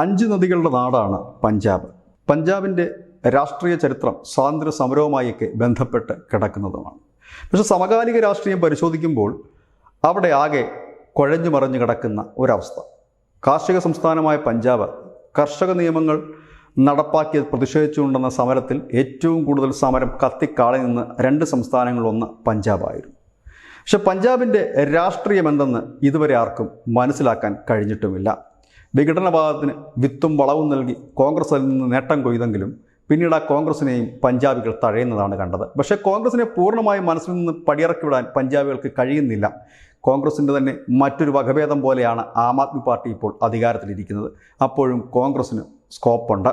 5 നദികളുടെ നാടാണ് പഞ്ചാബ്. പഞ്ചാബിൻ്റെ രാഷ്ട്രീയ ചരിത്രം സ്വാതന്ത്ര്യ സമരവുമായൊക്കെ ബന്ധപ്പെട്ട് കിടക്കുന്നതുമാണ്. പക്ഷേ സമകാലിക രാഷ്ട്രീയം പരിശോധിക്കുമ്പോൾ അവിടെ ആകെ കുഴഞ്ഞു മറിഞ്ഞു കിടക്കുന്ന ഒരവസ്ഥ. കാർഷിക സംസ്ഥാനമായ പഞ്ചാബ് കർഷക നിയമങ്ങൾ നടപ്പാക്കിയത് പ്രതിഷേധിച്ചുകൊണ്ടുന്ന സമരത്തിൽ ഏറ്റവും കൂടുതൽ സമരം കത്തിക്കാളി നിന്ന് 2 സംസ്ഥാനങ്ങളിലൊന്ന് പഞ്ചാബായിരുന്നു. പക്ഷെ പഞ്ചാബിൻ്റെ രാഷ്ട്രീയം എന്തെന്ന് ഇതുവരെ ആർക്കും മനസ്സിലാക്കാൻ കഴിഞ്ഞിട്ടുമില്ല. വിഘടനവാദത്തിന് വിത്തും വളവും നൽകി കോൺഗ്രസിൽ നിന്ന് നേട്ടം കൊയ്തെങ്കിലും പിന്നീട് ആ കോൺഗ്രസിനെയും പഞ്ചാബികൾ തഴയുന്നതാണ് കണ്ടത്. പക്ഷേ കോൺഗ്രസിനെ പൂർണ്ണമായും മനസ്സിൽ നിന്ന് പടിയിറക്കി വിടാൻ പഞ്ചാബികൾക്ക് കഴിയുന്നില്ല. കോൺഗ്രസിൻ്റെ തന്നെ മറ്റൊരു വകഭേദം പോലെയാണ് ആം ആദ്മി പാർട്ടി ഇപ്പോൾ അധികാരത്തിലിരിക്കുന്നത്. അപ്പോഴും കോൺഗ്രസിന് സ്കോപ്പുണ്ട്.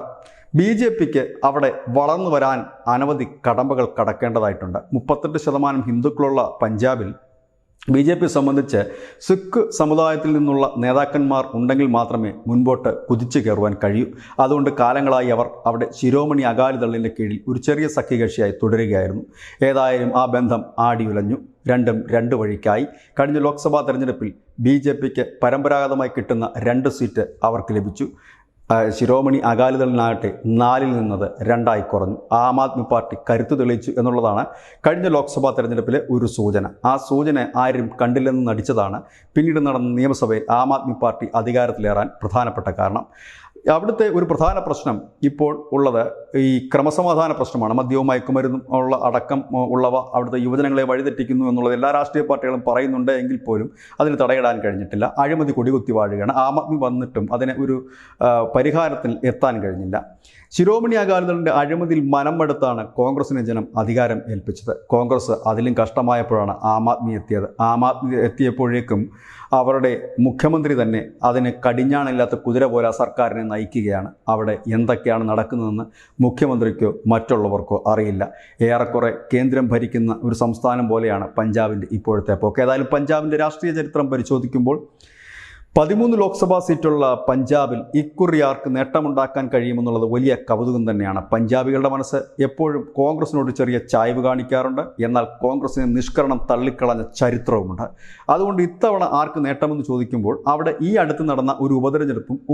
BJPക്ക് അവിടെ വളർന്നു വരാൻ അനവധി കടമ്പകൾ കടക്കേണ്ടതായിട്ടുണ്ട്. 38% ഹിന്ദുക്കളുള്ള പഞ്ചാബിൽ BJP സംബന്ധിച്ച് സിഖ് സമുദായത്തിൽ നിന്നുള്ള നേതാക്കന്മാർ ഉണ്ടെങ്കിൽ മാത്രമേ മുൻപോട്ട് കുതിച്ചു കയറുവാൻ കഴിയൂ. അതുകൊണ്ട് കാലങ്ങളായി അവർ അവിടെ ശിരോമണി അകാലിദളിൻ്റെ കീഴിൽ ഒരു ചെറിയ സഖ്യകക്ഷിയായി തുടരുകയായിരുന്നു. ഏതായാലും ആ ബന്ധം ആടിയുലഞ്ഞു. രണ്ടും 2 വഴിക്കായി. കഴിഞ്ഞ ലോക്സഭാ തെരഞ്ഞെടുപ്പിൽ BJPക്ക് പരമ്പരാഗതമായി കിട്ടുന്ന 2 സീറ്റ് അവർക്ക് ലഭിച്ചു. ശിരോമണി അകാലിദളിനാകട്ടെ 4-ൽ നിന്നത് 2ആയി കുറഞ്ഞു. ആം ആദ്മി പാർട്ടി കരുത്തു തെളിയിച്ചു എന്നുള്ളതാണ് കഴിഞ്ഞ ലോക്സഭാ തെരഞ്ഞെടുപ്പിലെ ഒരു സൂചന. ആ സൂചന ആരും കണ്ടില്ലെന്ന് നടിച്ചതാണ് പിന്നീട് നടന്ന നിയമസഭയിൽ ആം ആദ്മി പാർട്ടി അധികാരത്തിലേറാൻ പ്രധാനപ്പെട്ട കാരണം. അവിടുത്തെ ഒരു പ്രധാന പ്രശ്നം ഇപ്പോൾ ഉള്ളത് ഈ ക്രമസമാധാന പ്രശ്നമാണ്. മദ്യവും മയക്കുമരുന്നും ഉള്ള അടക്കം ഉള്ളവ അവിടുത്തെ യുവജനങ്ങളെ വഴിതെറ്റിക്കുന്നു എന്നുള്ളത് എല്ലാ രാഷ്ട്രീയ പാർട്ടികളും പറയുന്നുണ്ട് എങ്കിൽ പോലും അതിന് തടയിടാൻ കഴിഞ്ഞിട്ടില്ല. അഴിമതി കൊടികുത്തി വാഴുകയാണ്. ആം ആദ്മി വന്നിട്ടും അതിന് ഒരു പരിഹാരത്തിൽ എത്താൻ കഴിഞ്ഞില്ല. ശിരോമണി അകാലിദളിൻ്റെ അഴിമതിയിൽ മനം മടുത്താണ് കോൺഗ്രസിനെ ജനം അധികാരം ഏൽപ്പിച്ചത്. കോൺഗ്രസ് അതിലും കഷ്ടമായപ്പോഴാണ് ആം ആദ്മി എത്തിയത്. ആം ആദ്മി എത്തിയപ്പോഴേക്കും അവരുടെ മുഖ്യമന്ത്രി തന്നെ അതിന് കടിഞ്ഞാണില്ലാത്ത കുതിര പോലെ സർക്കാരിനെ നയിക്കുകയാണ്. അവിടെ എന്തൊക്കെയാണ് നടക്കുന്നതെന്ന് മുഖ്യമന്ത്രിക്കോ മറ്റുള്ളവർക്കോ അറിയില്ല. ഏറെക്കുറെ കേന്ദ്രം ഭരിക്കുന്ന ഒരു സംസ്ഥാനം പോലെയാണ് പഞ്ചാബിൻ്റെ ഇപ്പോഴത്തെ പോക്ക്. ഏതായാലും പഞ്ചാബിൻ്റെ രാഷ്ട്രീയ ചരിത്രം പരിശോധിക്കുമ്പോൾ 13 ലോക്സഭാ സീറ്റുള്ള പഞ്ചാബിൽ ഇക്കുറി ആർക്ക് നേട്ടമുണ്ടാക്കാൻ കഴിയുമെന്നുള്ളത് വലിയ കൗതുകം തന്നെയാണ്. പഞ്ചാബികളുടെ മനസ്സ് എപ്പോഴും കോൺഗ്രസിനോട് ചെറിയ ചായ്വ് കാണിക്കാറുണ്ട്. എന്നാൽ കോൺഗ്രസിനെ നിഷ്കരണം തള്ളിക്കളഞ്ഞ ചരിത്രവുമുണ്ട്. അതുകൊണ്ട് ഇത്തവണ ആർക്ക് നേട്ടമെന്ന് ചോദിക്കുമ്പോൾ അവിടെ ഈ അടുത്ത് നടന്ന ഒരു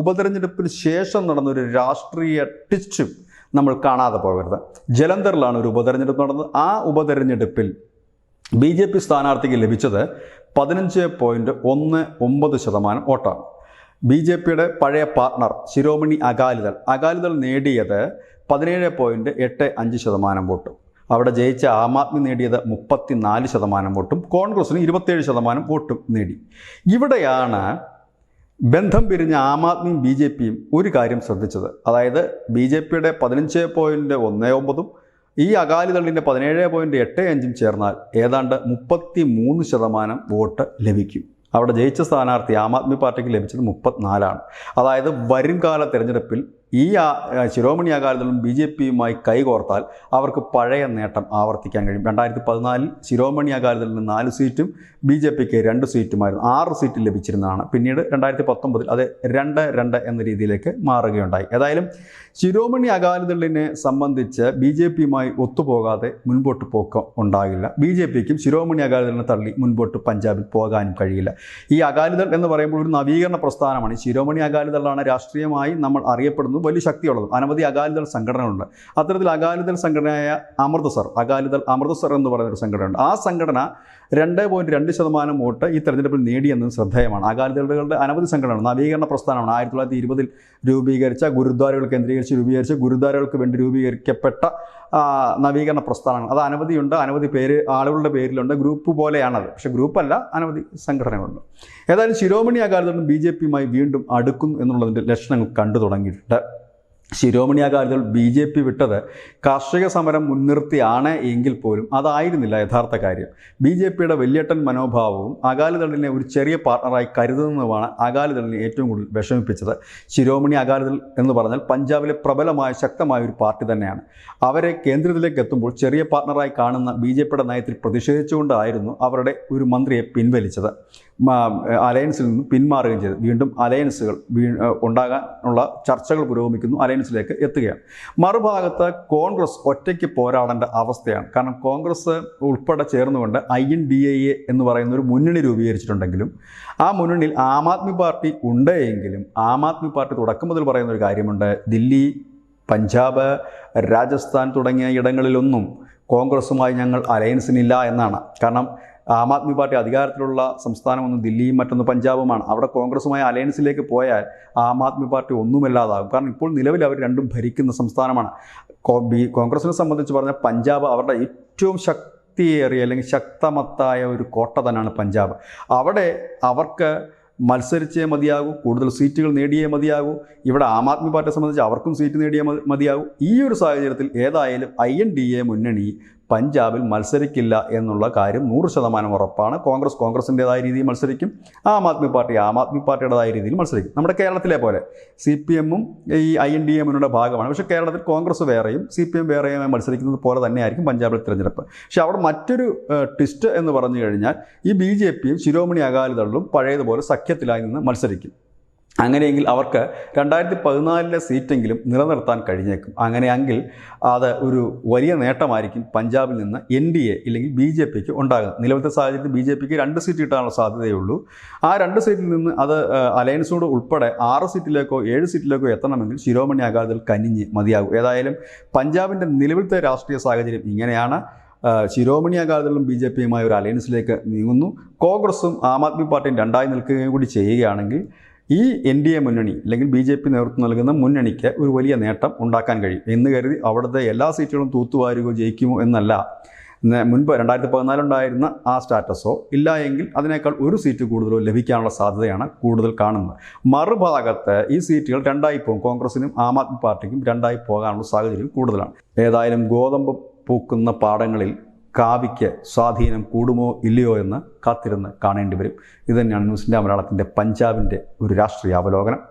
ഉപതെരഞ്ഞെടുപ്പിന് ശേഷം നടന്ന ഒരു രാഷ്ട്രീയ ട്വിസ്റ്റും നമ്മൾ കാണാതെ പോകരുത്. ജലന്ധറിലാണ് ഒരു ഉപതെരഞ്ഞെടുപ്പ് നടന്നത്. ആ ഉപതെരഞ്ഞെടുപ്പിൽ BJP സ്ഥാനാർത്ഥിക്ക് ലഭിച്ചത് 15.19% വോട്ടാണ്. BJPയുടെ പഴയ പാർട്ണർ ശിരോമണി അകാലിദൾ നേടിയത് 17.85% വോട്ടും. അവിടെ ജയിച്ച ആം ആദ്മി നേടിയത് 34% വോട്ടും. കോൺഗ്രസിന് 27% വോട്ടും നേടി. ഇവിടെയാണ് ബന്ധം പിരിഞ്ഞ ആം ആദ്മിയും BJPയും ഒരു കാര്യം ശ്രദ്ധിച്ചത്. അതായത് BJPയുടെ 15.19%ഉം ഈ അകാലിദളിൻ്റെ 17.85 ചേർന്നാൽ ഏതാണ്ട് 33% വോട്ട് ലഭിക്കും. അവിടെ ജയിച്ച സ്ഥാനാർത്ഥി ആം ആദ്മി പാർട്ടിക്ക് ലഭിച്ചത് 34ആണ്. അതായത് വരും കാല തെരഞ്ഞെടുപ്പിൽ ഈ ശിരോമണി അകാലിദളും BJPയുമായി കൈകോർത്താൽ അവർക്ക് പഴയ നേട്ടം ആവർത്തിക്കാൻ കഴിയും. 2014 ശിരോമണി അകാലിദളിന് 4 സീറ്റും BJPക്ക് 2 സീറ്റുമായിരുന്നു. 6 സീറ്റ് ലഭിച്ചിരുന്നതാണ്. പിന്നീട് 2019 അത് 2-2 എന്ന രീതിയിലേക്ക് മാറുകയുണ്ടായി. ഏതായാലും ശിരോമണി അകാലിദളിനെ സംബന്ധിച്ച് BJPയുമായി ഒത്തുപോകാതെ മുൻപോട്ട് പോക്കം ഉണ്ടാകില്ല. BJPക്കും ശിരോമണി അകാലിദളിനെ തള്ളി മുൻപോട്ട് പഞ്ചാബിൽ പോകാനും കഴിയില്ല. ഈ അകാലിദൾ എന്ന് പറയുമ്പോൾ ഒരു നവീകരണ പ്രസ്ഥാനമാണ്. ഈ ശിരോമണി അകാലിദളാണ് രാഷ്ട്രീയമായി നമ്മൾ അറിയപ്പെടുന്നത്, വലിയ ശക്തിയുള്ളത്. അനവധി അകാലിദൾ സംഘടനകളുണ്ട്. അത്തരത്തിൽ അകാലിദൾ സംഘടനയായ അകാലിദൾ അമൃത്സർ എന്ന് പറയുന്നൊരു സംഘടനയുണ്ട്. ആ സംഘടന 2.2% വോട്ട് ഈ തെരഞ്ഞെടുപ്പിൽ നേടിയെന്നത് ശ്രദ്ധേയമാണ്. അകാലിദളുടെ അനവധി സംഘടനകൾ നവീകരണ പ്രസ്ഥാനമാണ്. 1920 രൂപീകരിച്ച ഗുരുദ്വാരകൾ കേന്ദ്രീകരിച്ച് ഗുരുദ്വാരകൾക്ക് വേണ്ടി രൂപീകരിക്കപ്പെട്ട നവീകരണ പ്രസ്ഥാനങ്ങൾ അത് അനവധിയുണ്ട്. അനവധി ആളുകളുടെ പേരിലുണ്ട്. ഗ്രൂപ്പ് പോലെയാണത്. പക്ഷേ ഗ്രൂപ്പല്ല, അനവധി സംഘടനകളുണ്ട്. ഏതായാലും ശിരോമണി അകാലിദളും BJPയുമായി വീണ്ടും അടുക്കും എന്നുള്ളതിൻ്റെ ലക്ഷണങ്ങൾ കണ്ടു തുടങ്ങിയിട്ടുണ്ട്. ശിരോമണി അകാലിദൾ BJP വിട്ടത് കാർഷിക സമരം മുൻനിർത്തിയാണ് എങ്കിൽ പോലും അതായിരുന്നില്ല യഥാർത്ഥ കാര്യം. BJPയുടെ വലിയേട്ടൻ മനോഭാവവും അകാലിദളിനെ ഒരു ചെറിയ പാർട്ണറായി കരുതുന്നതുമാണ് അകാലിദളിനെ ഏറ്റവും കൂടുതൽ വിഷമിപ്പിച്ചത്. ശിരോമണി അകാലിദൾ എന്ന് പറഞ്ഞാൽ പഞ്ചാബിലെ പ്രബലമായ ശക്തമായ ഒരു പാർട്ടി തന്നെയാണ്. അവരെ കേന്ദ്രത്തിലേക്ക് എത്തുമ്പോൾ ചെറിയ പാർട്ണറായി കാണുന്ന BJPയുടെ നയത്തിൽ പ്രതിഷേധിച്ചുകൊണ്ടായിരുന്നു അവരുടെ ഒരു മന്ത്രിയെ പിൻവലിച്ചത്. അലയൻസിൽ നിന്ന് പിന്മാറുകയും ചെയ്തു. വീണ്ടും അലയൻസുകൾ ഉണ്ടാകാനുള്ള ചർച്ചകൾ പുരോഗമിക്കുന്നു, അലയൻസിലേക്ക് എത്തുകയാണ്. മറുഭാഗത്ത് കോൺഗ്രസ് ഒറ്റയ്ക്ക് പോരാടേണ്ട അവസ്ഥയാണ്. കാരണം കോൺഗ്രസ് ഉൾപ്പെടെ ചേർന്നുകൊണ്ട് INDA എന്ന് പറയുന്ന ഒരു മുന്നണി രൂപീകരിച്ചിട്ടുണ്ടെങ്കിലും ആ മുന്നണിയിൽ ആം ആദ്മി പാർട്ടി ഉണ്ട് എങ്കിലും ആം ആദ്മി പാർട്ടി തുടക്കം മുതൽ പറയുന്ന ഒരു കാര്യമുണ്ട്, ദില്ലി, പഞ്ചാബ്, രാജസ്ഥാൻ തുടങ്ങിയ ഇടങ്ങളിലൊന്നും കോൺഗ്രസുമായി ഞങ്ങൾ അലയൻസിനില്ല എന്നാണ്. കാരണം ആം ആദ്മി പാർട്ടി അധികാരത്തിലുള്ള സംസ്ഥാനമൊന്നും ദില്ലിയും മറ്റൊന്ന് പഞ്ചാബുമാണ്. അവിടെ കോൺഗ്രസുമായി അലയൻസിലേക്ക് പോയാൽ ആം ആദ്മി പാർട്ടി ഒന്നുമല്ലാതാകും. കാരണം ഇപ്പോൾ നിലവിൽ അവർ രണ്ടും ഭരിക്കുന്ന സംസ്ഥാനമാണ്. കോൺഗ്രസിനെ സംബന്ധിച്ച് പറഞ്ഞാൽ പഞ്ചാബ് അവരുടെ ഏറ്റവും ശക്തിയേറിയ അല്ലെങ്കിൽ ശക്തമത്തായ ഒരു കോട്ട തന്നെയാണ് പഞ്ചാബ്. അവിടെ അവർക്ക് മത്സരിച്ചേ മതിയാകൂ, കൂടുതൽ സീറ്റുകൾ നേടിയേ മതിയാകൂ. ഇവിടെ ആം ആദ്മി പാർട്ടിയെ സംബന്ധിച്ച് അവർക്കും സീറ്റ് നേടിയേ മതിയാകൂ. ഈ ഒരു സാഹചര്യത്തിൽ ഏതായാലും INDA മുന്നണി പഞ്ചാബിൽ മത്സരിക്കില്ല എന്നുള്ള കാര്യം 100% ഉറപ്പാണ്. കോൺഗ്രസിൻ്റെതായ രീതിയിൽ മത്സരിക്കും, ആം ആദ്മി പാർട്ടിയുടേതായ രീതിയിൽ മത്സരിക്കും. നമ്മുടെ കേരളത്തിലെ പോലെ CPM ഈ INDA മുന്നണിയുടെ ഭാഗമാണ്. പക്ഷേ കേരളത്തിൽ കോൺഗ്രസ് വേറെയും CPM വേറെയുമായി മത്സരിക്കുന്നത് പോലെ തന്നെയായിരിക്കും പഞ്ചാബിൽ തിരഞ്ഞെടുപ്പ്. പക്ഷേ അവിടെ മറ്റൊരു ട്വിസ്റ്റ് എന്ന് പറഞ്ഞു കഴിഞ്ഞാൽ ഈ BJPയും ശിരോമണി അകാലിദളും പഴയതുപോലെ സഖ്യത്തിലായി നിന്ന് മത്സരിക്കും. അങ്ങനെയെങ്കിൽ അവർക്ക് 2014 സീറ്റെങ്കിലും നിലനിർത്താൻ കഴിഞ്ഞേക്കും. അങ്ങനെയെങ്കിൽ അത് ഒരു വലിയ നേട്ടമായിരിക്കും പഞ്ചാബിൽ നിന്ന് NDA ഇല്ലെങ്കിൽ BJPക്ക് ഉണ്ടാകുന്നത്. നിലവിലത്തെ സാഹചര്യത്തിൽ BJPക്ക് 2 സീറ്റ് കിട്ടാനുള്ള സാധ്യതയുള്ളൂ. ആ 2 സീറ്റിൽ നിന്ന് അത് അലയൻസോട് ഉൾപ്പെടെ 6 സീറ്റിലേക്കോ 7 സീറ്റിലേക്കോ എത്തണമെങ്കിൽ ശിരോമണി അകാലിദൾ കനിഞ്ഞ് മതിയാകും. ഏതായാലും പഞ്ചാബിൻ്റെ നിലവിലത്തെ രാഷ്ട്രീയ സാഹചര്യം ഇങ്ങനെയാണ്. ശിരോമണി അകാലിദളും BJPയുമായി ഒരു അലയൻസിലേക്ക് നീങ്ങുന്നു. കോൺഗ്രസും ആം ആദ്മി പാർട്ടിയും രണ്ടായി നിൽക്കുകയും കൂടി ചെയ്യുകയാണെങ്കിൽ ഈ NDA മുന്നണി അല്ലെങ്കിൽ BJP നേതൃത്വം നൽകുന്ന മുന്നണിക്ക് ഒരു വലിയ നേട്ടം ഉണ്ടാക്കാൻ കഴിയും എന്ന് കരുതി അവിടുത്തെ എല്ലാ സീറ്റുകളും തൂത്തുവാരുകയോ ജയിക്കുമോ എന്നല്ല. മുൻപ് 2014 ഉണ്ടായിരുന്ന ആ സ്റ്റാറ്റസോ ഇല്ല എങ്കിൽ അതിനേക്കാൾ ഒരു സീറ്റ് കൂടുതലോ ലഭിക്കാനുള്ള സാധ്യതയാണ് കൂടുതൽ കാണുന്നത്. മറുഭാഗത്ത് ഈ സീറ്റുകൾ രണ്ടായി പോകും. കോൺഗ്രസിനും ആം ആദ്മി പാർട്ടിക്കും രണ്ടായി പോകാനുള്ള സാഹചര്യം കൂടുതലാണ്. ഏതായാലും ഗോതമ്പ് പൂക്കുന്ന പാടങ്ങളിൽ കാവിക്ക് സ്വാധീനം കൂടുമോ ഇല്ലയോ എന്ന് കാത്തിരുന്ന് കാണേണ്ടി വരും. ഇതുതന്നെയാണ് ന്യൂസ് ഇന്ത്യ മലയാളത്തിൻ്റെ പഞ്ചാബിൻ്റെ ഒരു രാഷ്ട്രീയ അവലോകനം.